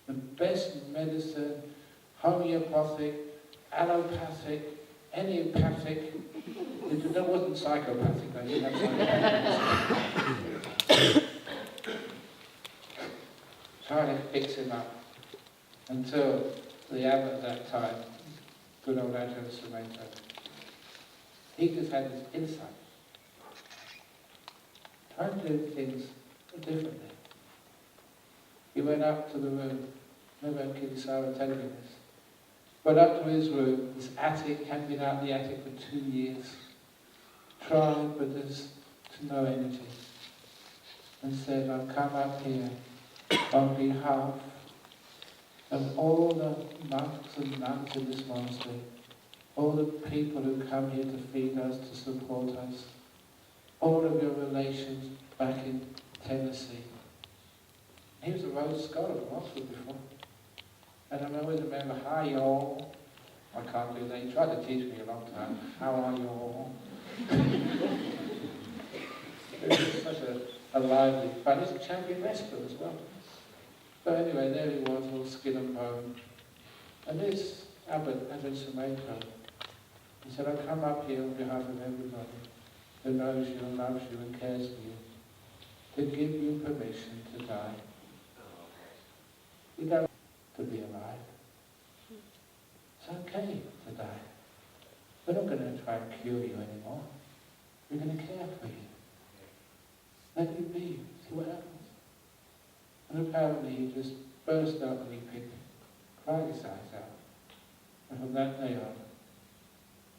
The best medicine, homeopathic, allopathic, anyopathic, That wasn't psychopathic, I didn't have psychopathic. Charlie picks him up until the abbot at that time, good old Ajahn, he just had this insight. Try to do things differently. He went up to the room, remember Kirisara telling me this, went up to his room, this attic, hadn't been out the attic for 2 years, tried but there's no energy, and said, I'll come up here on behalf of all the monks and nuns in this monastery, all the people who come here to feed us, to support us, all of your relations back in Tennessee. He was a Rhodes Scholar from Oxford before. And I always remember, hi y'all. I can't do that. He tried to teach me a long time. How are you all? He was such a lively, but he's a champion wrestler as well. So anyway, there he was, all skin and bone. And this abbot, Ajahn Sumedho, he said, I'll come up here on behalf of everybody who knows you and loves you and cares for you, to give you permission to die. You don't have to be alive. It's okay to die. We're not going to try and cure you anymore. We're going to care for you. Let you be. See what happens. And apparently he just burst out weeping, cried his eyes out. And from that day on,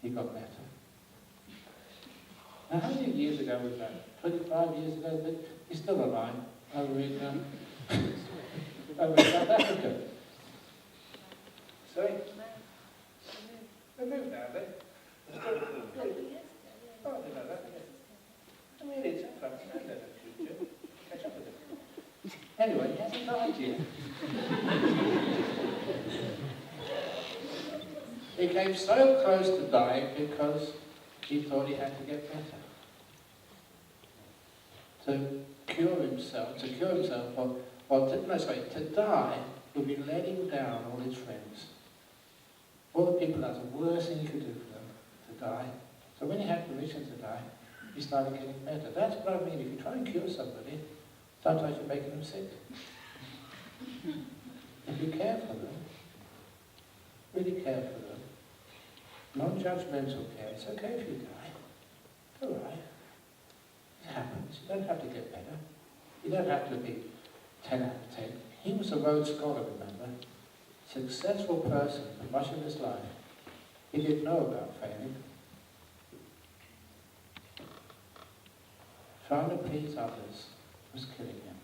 he got better. Now how many years ago was that? 25 years ago? He's still alive over in South Africa. Sorry? They moved now, they? Oh, I didn't know that. I mean, it's a fun thing, catch up with it. Anyway, he hasn't died yet. He came so close to dying because he thought he had to get better. To cure himself, to die would be letting down all his friends. All the people, that's the worst thing you could do for them, to die. So when he had permission to die, he started getting better. That's what I mean, if you try and cure somebody, sometimes you're making them sick. If you care for them, really care for them, non-judgmental care, it's okay if you die. It's all right. It happens. You don't have to get better. You don't have to be 10 out of 10. He was a Rhodes Scholar, remember? Successful person for much of his life. He didn't know about failing. Trying to please others was killing him.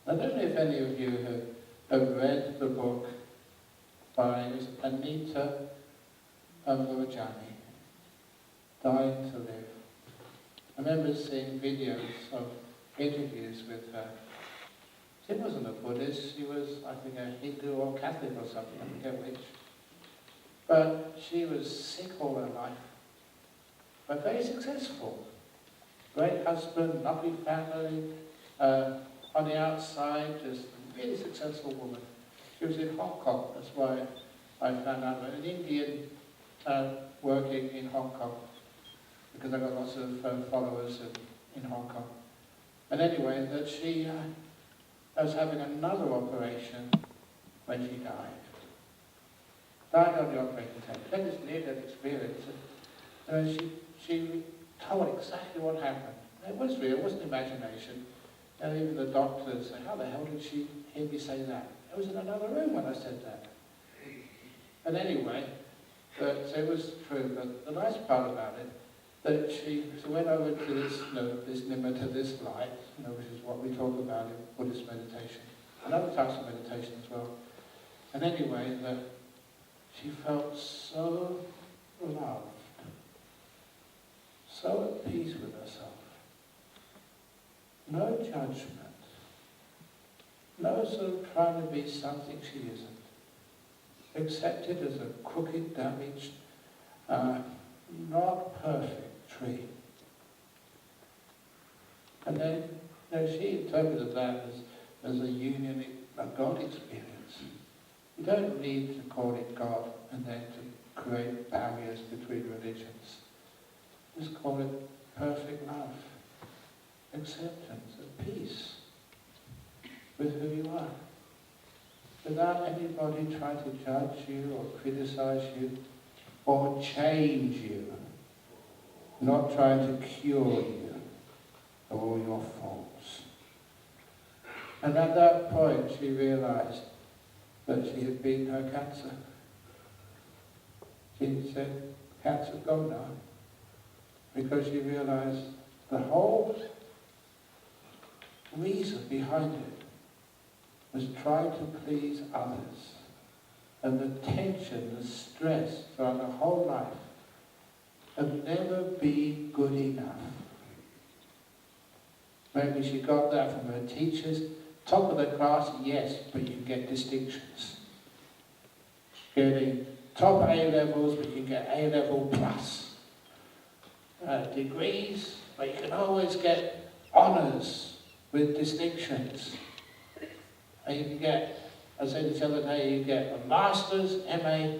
I don't know if any of you have read the book by Anita Murajani, Dying to Live. I remember seeing videos of interviews with her. She wasn't a Buddhist, she was, I think, a Hindu or Catholic or something, I forget which. But she was sick all her life, but very successful. Great husband, lovely family, on the outside, just a really successful woman. She was in Hong Kong, that's why I found out, an Indian working in Hong Kong, because I got lots of followers in Hong Kong. And anyway, that she was having another operation when she died. Died on the operating table. That is near-death experience. And she told exactly what happened. It was real, it wasn't imagination. And even the doctors said, how the hell did she hear me say that? I was in another room when I said that. And anyway, so it was true. But the nice part about it, that she went over to this, this nimitta, this light, which is what we talk about in Buddhist meditation, and other types of meditation as well. And anyway, that she felt so loved, so at peace with herself. No judgment. No sort of trying to be something she isn't. Accepted as a crooked, damaged, not perfect tree. And then she interpreted that as a union, a God experience. You don't need to call it God and then to create barriers between religions. Just call it perfect love, acceptance and peace with who you are. Without anybody trying to judge you or criticize you or change you. Not trying to cure you of all your faults. And at that point she realized that she had beaten her cancer. She said, cancer's gone now. Because she realized the whole reason behind it was trying to please others. And the tension, the stress throughout her whole life of never being good enough. Maybe she got that from her teachers. Top of the class, yes, but you get distinctions. Getting top A levels, but you get A level plus. Degrees, but you can always get honours with distinctions. And you can get, I said this other day, you get a master's, MA.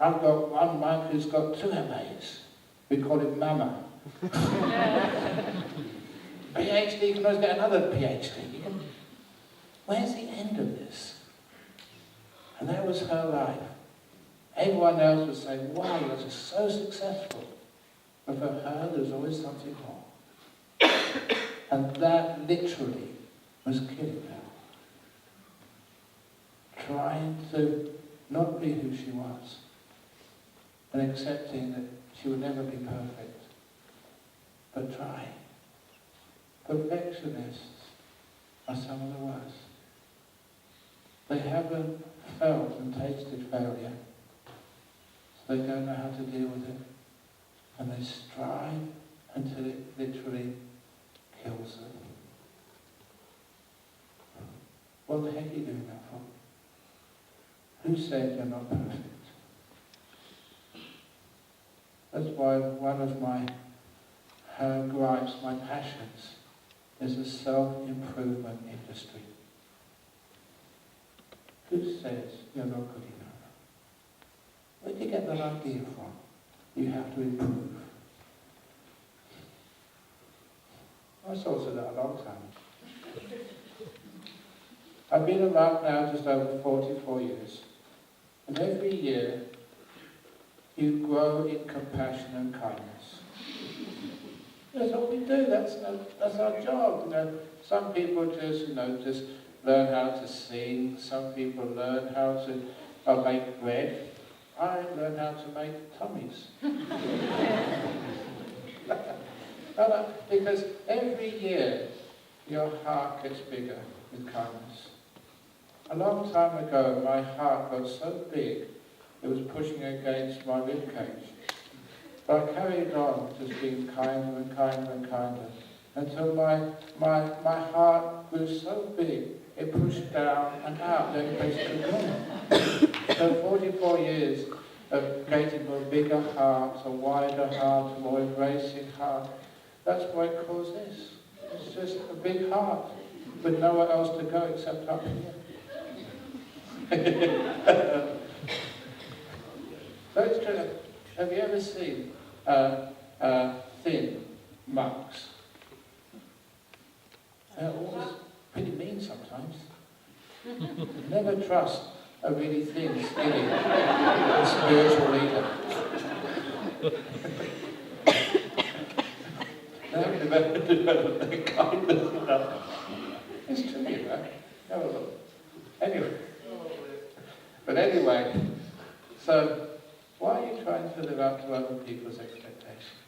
I've got one monk who's got 2 MAs. We call it Mama. PhD, you can always get another PhD. Where's the end of this? And that was her life. Everyone else would say, wow, you're just so successful. But for her, there was always something wrong. And that literally was killing her. Trying to not be who she was. And accepting that she would never be perfect. But try. Perfectionists are some of the worst. They haven't felt and tasted failure. So they don't know how to deal with it. And they strive until it literally kills them. What the heck are you doing that for? Who said you're not perfect? That's why one of my gripes, my passions, is the self-improvement industry. Who says you're not good enough? Where do you get that idea from? You have to improve. I saw that a long time. I've been a monk now just over 44 years. And every year, you grow in compassion and kindness. That's what we do. That's our job. Some people just learn how to sing. Some people learn how to make bread. I learned how to make tummies. Because every year your heart gets bigger with kindness. A long time ago, my heart got so big it was pushing against my ribcage. But I carried on just being kinder and kinder and kinder until my heart grew so big it pushed down and out the only place it could go. So 44 years of creating a bigger heart, a wider heart, a more embracing heart. That's why it calls this. It's just a big heart with nowhere else to go except up here. So it's true. Have you ever seen thin monks? They're always pretty mean sometimes. Never trust a really thin, skinny, spiritual leader. They haven't developed their kindness enough. It's true, Have a look. Anyway, so why are you trying to live up to other people's expectations?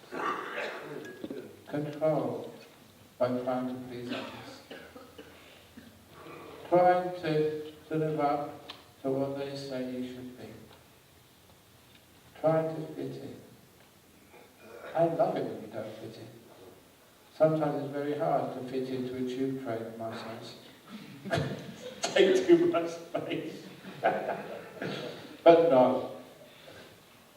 Control by trying to please others. Trying to live up to what they say you should be. Trying to fit in. I love it when you don't fit in. Sometimes it's very hard to fit into a tube train of my size. Take too much space. But no.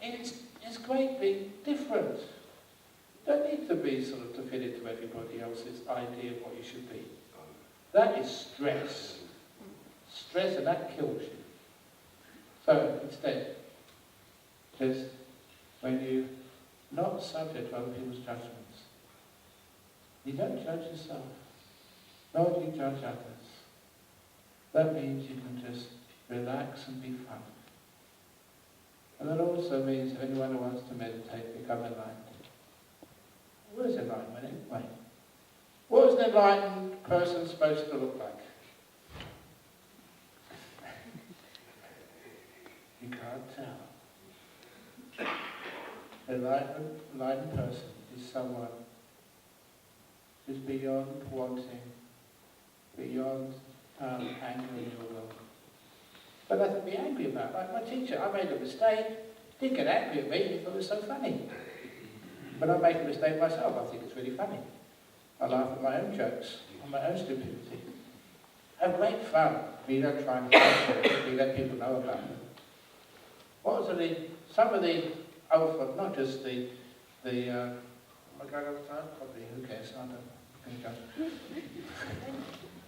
It's great being different. You don't need to be sort of to fit into everybody else's idea of what you should be. That is stress. Stress, and that kills you. So instead, just when you not subject to other people's judgments. You don't judge yourself, nor do you judge others. That means you can just relax and be fun. And that also means if anyone who wants to meditate, become enlightened. What is enlightenment anyway? What is an enlightened person supposed to look like? You can't tell. An enlightened person is someone who's beyond wanting, beyond anger in your will. But nothing to be angry about. Like my teacher, I made a mistake, didn't get angry at me, he thought it was so funny. But I make a mistake myself, I think it's really funny. I laugh at my own jokes, on my own stupidity. Have great fun, but you don't try and fight it, you let people know about it. What was some of the old, not just the am I going over time? Probably, who cares? I don't.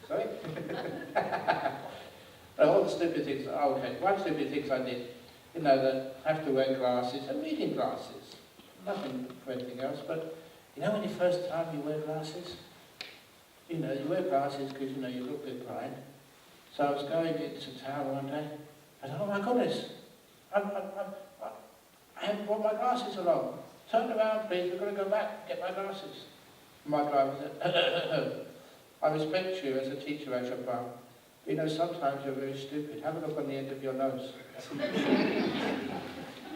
Sorry? All the stupid things, okay, one stupid thing I did, that have to wear glasses and reading glasses. Nothing for anything else, but when the first time you wear glasses, you wear glasses because you look a bit blind. So I was going into town one day, I thought, oh my goodness, I haven't brought my glasses along. Turn around please, we're going to go back and get my glasses. My driver said, I respect you as a teacher, Ajahn Brahm. Sometimes you're very stupid. Have a look on the end of your nose. You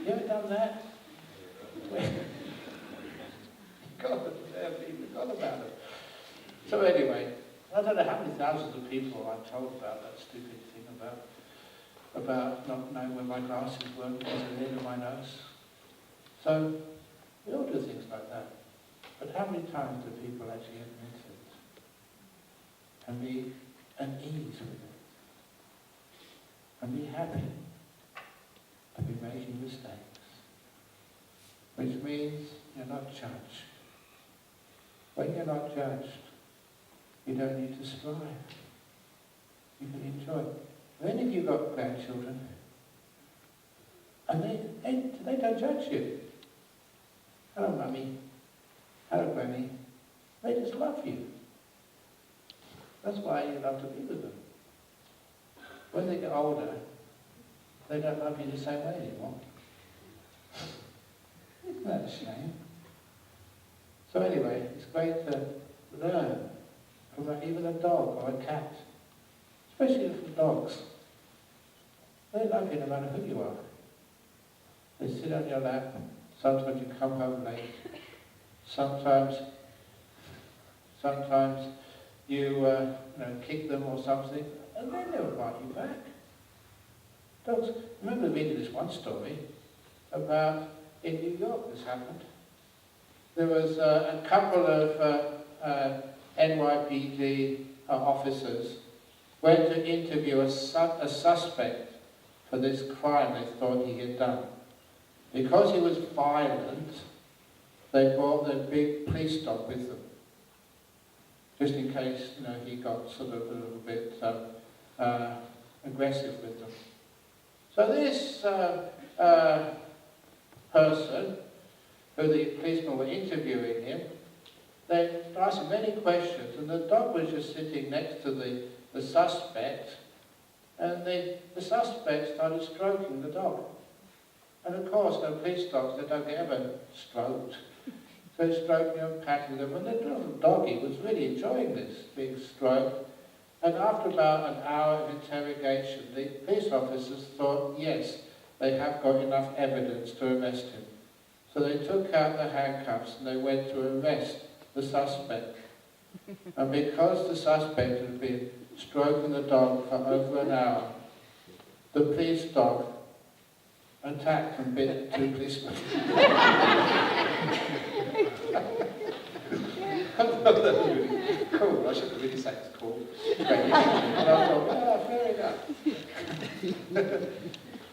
ever done that? God, we forgot about it. So anyway, I don't know how many thousands of people I've told about that stupid thing about not knowing where my glasses were because of the end of my nose. So we all do things like that. But how many times do people actually admit it and be at ease with it and be happy to be making mistakes, which means you're not judged. When you're not judged, you don't need to strive. You can enjoy. When have you got grandchildren? And they don't judge you. Hello, Mummy. Hello, Granny. They just love you. That's why you love to be with them. When they get older, they don't love you the same way anymore. Isn't that a shame? So anyway, it's great to learn from even a dog or a cat, especially from dogs. They love you no matter who you are. They sit on your lap. Sometimes you come home late. Sometimes you kick them or something, and then they'll bite you back. Dogs. Remember reading this one story about in New York. This happened. There was a couple of NYPD officers went to interview a suspect for this crime they thought he had done. Because he was violent, they brought their big police dog with them, just in case he got sort of a little bit aggressive with them. So this person, who the policemen were interviewing him, they asked him many questions, and the dog was just sitting next to the suspect, and the suspect started stroking the dog. And of course, the police dogs, they don't get ever stroked. So he's stroking and patting them, and the little doggy was really enjoying this, being stroked. And after about an hour of interrogation, the police officers thought, yes, they have got enough evidence to arrest him. So they took out the handcuffs and they went to arrest the suspect. And because the suspect had been stroking the dog for over an hour, the police dog attacked and bit two policemen. Cool, I shouldn't really say it's cool. And I thought, well, fair enough.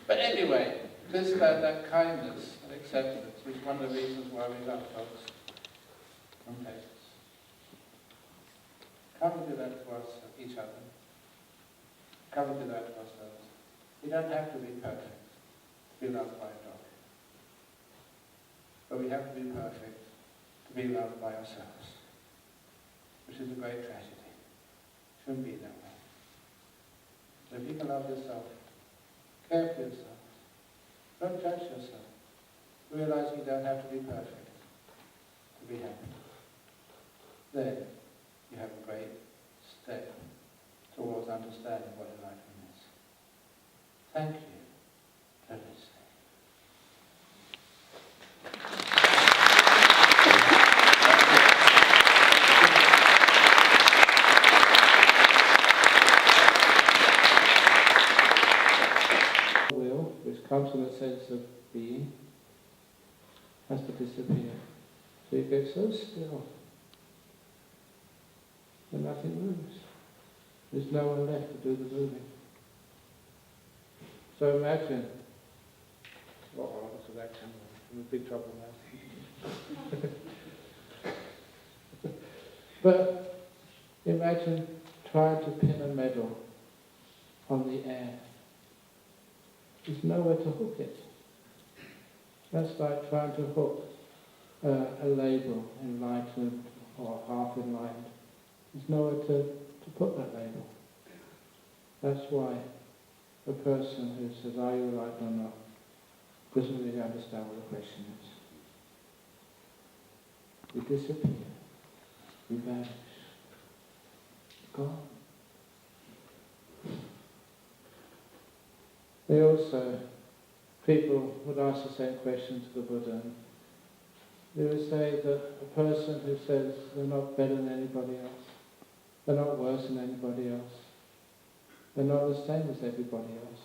But anyway, that kindness and acceptance is one of the reasons why we love dogs and pets. Come and do that for us, each other. Come and do that for ourselves. You don't have to be perfect to be loved by a dog. But we have to be perfect to be loved by ourselves, which is a great tragedy. It shouldn't be that way. So if you can love yourself, care for yourself, don't judge yourself, realize you don't have to be perfect to be happy, then you have a great step towards understanding what enlightenment is. Thank you for listening. Will, which comes from the sense of being, has to disappear. So you get so still and nothing moves. There's no one left to do the moving. So imagine, look at that camera, I'm in big trouble now. But imagine trying to pin a medal on the air. There's nowhere to hook it. That's like trying to hook a label, enlightened or half enlightened. There's nowhere to put that label. That's why a person who says, are you enlightened or not, doesn't really understand what the question is. We disappear. We vanish. Gone. They also, people would ask the same question to the Buddha. And they would say that a person who says they're not better than anybody else, they're not worse than anybody else, they're not the same as everybody else.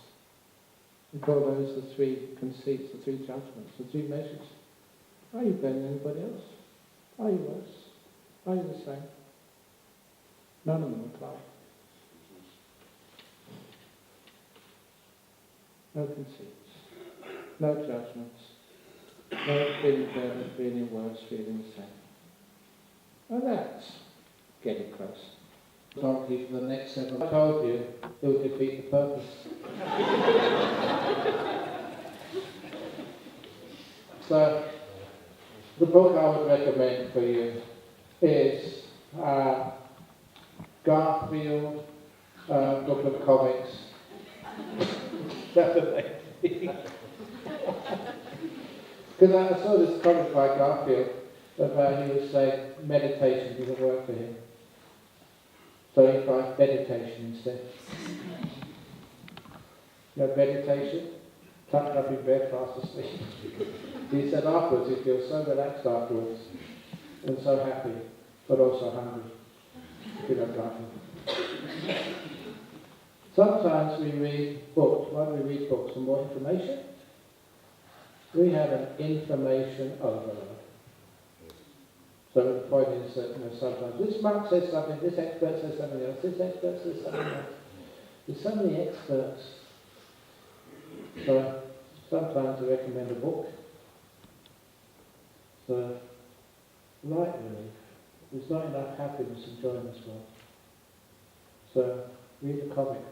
We call those the three conceits, the three judgments, the three measures. Are you better than anybody else? Are you worse? Are you the same? None of them apply. No conceits, no judgments, no feeling better, feeling worse, feeling the same. Well, that's getting close. Donkey for the next 7. I told you, it will defeat the purpose. So, the book I would recommend for you is Garfield, book of comics. Because I saw this comic by Garfield about he was saying meditation doesn't work for him. So he tried meditation instead. Meditation, tucked up in bed fast asleep. He said afterwards he feels so relaxed afterwards and so happy, but also hungry. If you don't like him. Sometimes we read books. Why do we read books? For more information? We have an information overload. So the point is that sometimes this monk says something, this expert says something else, this expert says something else. There's so many experts. So sometimes I recommend a book. So light relief. There's not enough happiness and joy in this world. So read a comic.